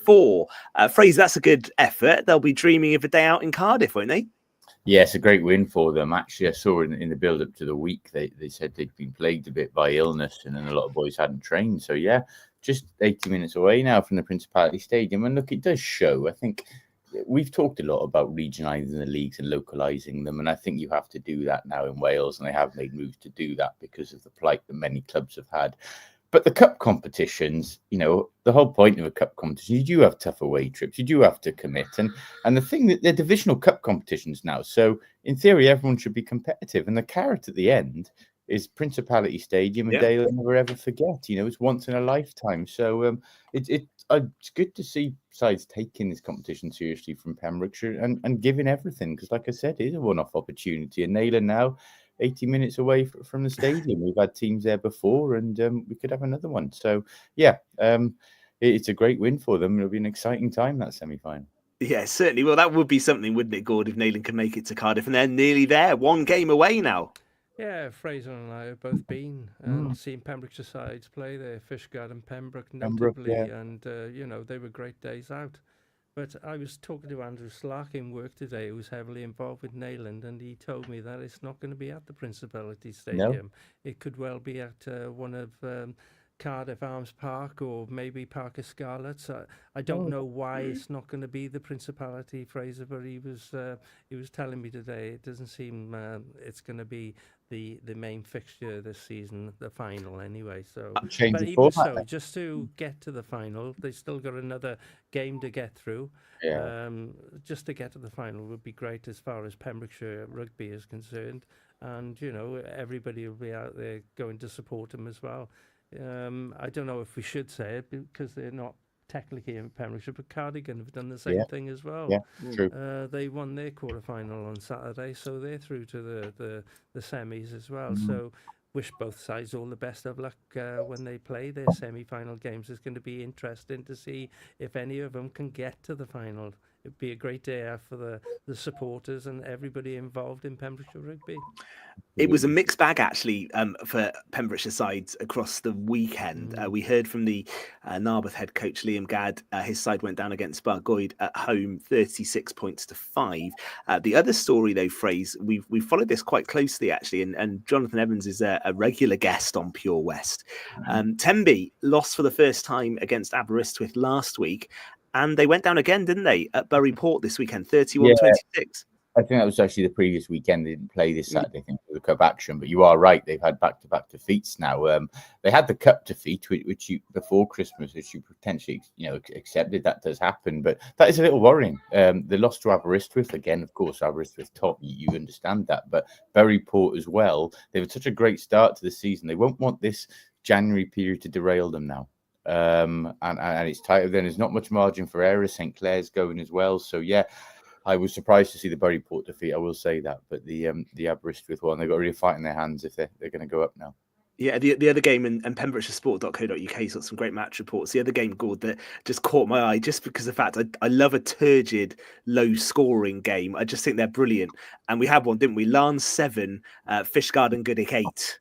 4. Fraser, that's a good effort. They'll be dreaming of a day out in Cardiff, won't they? Yeah, it's a great win for them. Actually, I saw in the build-up to the week, they said they'd been plagued a bit by illness, and then a lot of boys hadn't trained. So, yeah, just 80 minutes away now from the Principality Stadium. And look, it does show. I think we've talked a lot about regionalising the leagues and localising them, and I think you have to do that now in Wales, and they have made moves to do that because of the plight that many clubs have had. But the cup competitions, the whole point of a cup competition, you do have tough away trips. You do have to commit. And the thing that they're divisional cup competitions now. So in theory, everyone should be competitive. And the carrot at the end is Principality Stadium, and they'll never ever forget. It's once in a lifetime. So it's good to see sides taking this competition seriously from Pembrokeshire and giving everything. Because like I said, it is a one-off opportunity. And Neyland now 80 minutes away from the stadium. We've had teams there before, and we could have another one. So, yeah, it's a great win for them. It'll be an exciting time, that semi-final. Yeah, certainly. Well, that would be something, wouldn't it, Gord, if Neyland can make it to Cardiff, and they're nearly there. 1 game away now. Yeah, Fraser and I have both been and seen Pembrokeshire sides play there, Fishguard and Pembroke notably, and, they were great days out. But I was talking to Andrew Slark in work today, who was heavily involved with Neyland, and he told me that it's not going to be at the Principality Stadium. No. It could well be at one of Cardiff Arms Park or maybe Park of Scarlets. I don't know why it's not going to be the Principality, Fraser, but he was telling me today it doesn't seem it's going to be the main fixture this season, the final anyway. So, but even so, just to get to the final, they still got another game to get through. Yeah. Just to get to the final would be great as far as Pembrokeshire rugby is concerned, and everybody will be out there going to support them as well. I don't know if we should say it because they're not technically in Pembrokeshire, but Cardigan have done the same thing as well. Yeah, true. They won their quarter-final on Saturday, so they're through to the semis as well. So wish both sides all the best of luck when they play their semi-final games. It's going to be interesting to see if any of them can get to the final. It'd be a great day out for the supporters and everybody involved in Pembrokeshire rugby. It was a mixed bag, actually, for Pembrokeshire sides across the weekend. We heard from the Narberth head coach, Liam Gadd. His side went down against Bargoed at home, 36 points to 5. The other story, though, Fraser, we've followed this quite closely, actually, and Jonathan Evans is a regular guest on Pure West. Tenby lost for the first time against Aberystwyth last week, and they went down again, didn't they, at Bury Port this weekend, 31-26. I think that was actually the previous weekend. They didn't play this Saturday, I think, for the cup action. But you are right; they've had back-to-back defeats now. They had the cup defeat, which you before Christmas, which you potentially, accepted. That does happen, but that is a little worrying. They lost to Aberystwyth again. Of course, Aberystwyth top. You understand that, but Bury Port as well. They've had such a great start to the season. They won't want this January period to derail them now. And it's tight. Then there's not much margin for error. St Clair's going as well. So yeah. I was surprised to see the Bury Port defeat. I will say that, but the Aberystwyth one, they've got a real fight in their hands if they're going to go up now. Yeah, the other game, and pembrokeshiresport.co.uk got some great match reports. The other game, Gord, that just caught my eye just because of the fact I love a turgid, low-scoring game. I just think they're brilliant. And we had one, didn't we? Larne 7, Fishguard and Goodwick 8.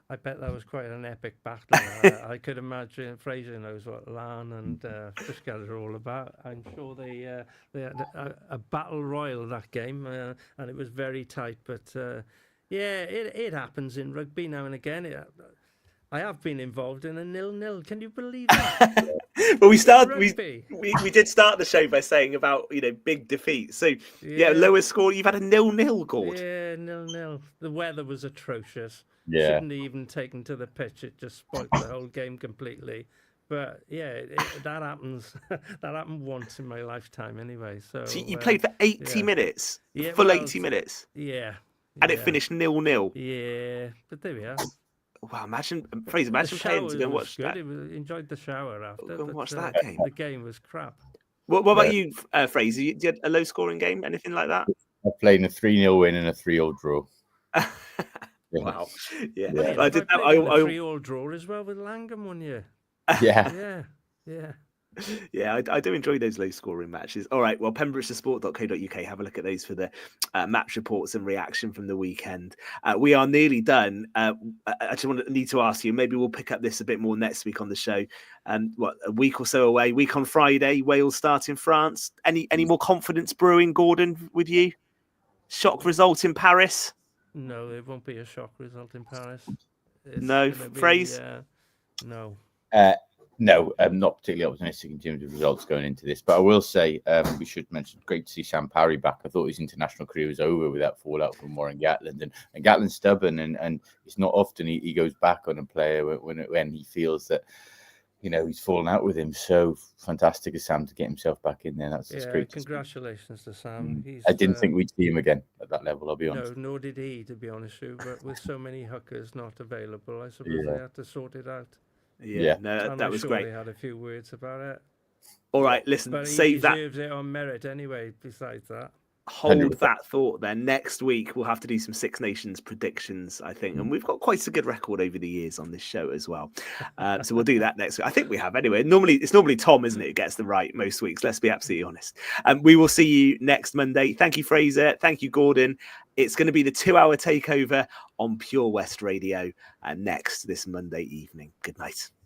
I bet that was quite an epic battle. I could imagine Fraser knows what Larne and Fishguard are all about. I'm sure they had a battle royal that game, and it was very tight. But it happens in rugby now and again. I have been involved in a 0-0. Can you believe that? Well, we did start the show by saying about big defeats. So lower score. You've had a 0-0, Gord. Yeah, 0-0. The weather was atrocious. Yeah. Shouldn't have even taken to the pitch. It just spoiled the whole game completely. But that happens. That happened once in my lifetime, anyway. So you played for 80 minutes, full 80 minutes. Yeah. And it finished 0-0. Yeah, but there we are. Wow, Fraser, imagine playing to go watch that. Enjoyed the shower after. Go and watch that game. The game was crap. What about you, Fraser? You had a low-scoring game, anything like that? I played in a 3-0 win and a 3-0 draw. Wow. Yeah. I did that. I 3-3 draw as well with Langham one year. Yeah. Yeah. Yeah, I do enjoy those low scoring matches. All right, well, pembrokeshiresport.co.uk, have a look at those for the match reports and reaction from the weekend. We are nearly done. I just need to ask you, maybe we'll pick up this a bit more next week on the show. What, a week or so away, week on Friday, Wales start in France. Any more confidence brewing, Gordon, with you? Shock result in Paris? No, it won't be a shock result in Paris. No, phrase? No. No, I'm not particularly optimistic in terms of results going into this, but I will say we should mention, great to see Sam Parry back. I thought his international career was over with that fallout from Warren Gatland, and Gatland's stubborn, and it's not often he goes back on a player when he feels that, you know, he's fallen out with him. So fantastic of Sam to get himself back in there. That's great. Congratulations to Sam. I didn't think we'd see him again at that level, I'll be honest. No, nor did he, to be honest with you. But with so many hookers not available, I suppose they had to sort it out. Yeah, no, that was sure great. They had a few words about it. All right, listen, but save that. He deserves it on merit anyway, besides that. Hold 100%. that thought then. Next week, we'll have to do some Six Nations predictions, I think. And we've got quite a good record over the years on this show as well. So we'll do that next week. I think we have anyway. It's normally Tom, isn't it, who gets the right most weeks. Let's be absolutely honest. We will see you next Monday. Thank you, Fraser. Thank you, Gordon. It's going to be the 2-hour takeover on Pure West Radio next this Monday evening. Good night.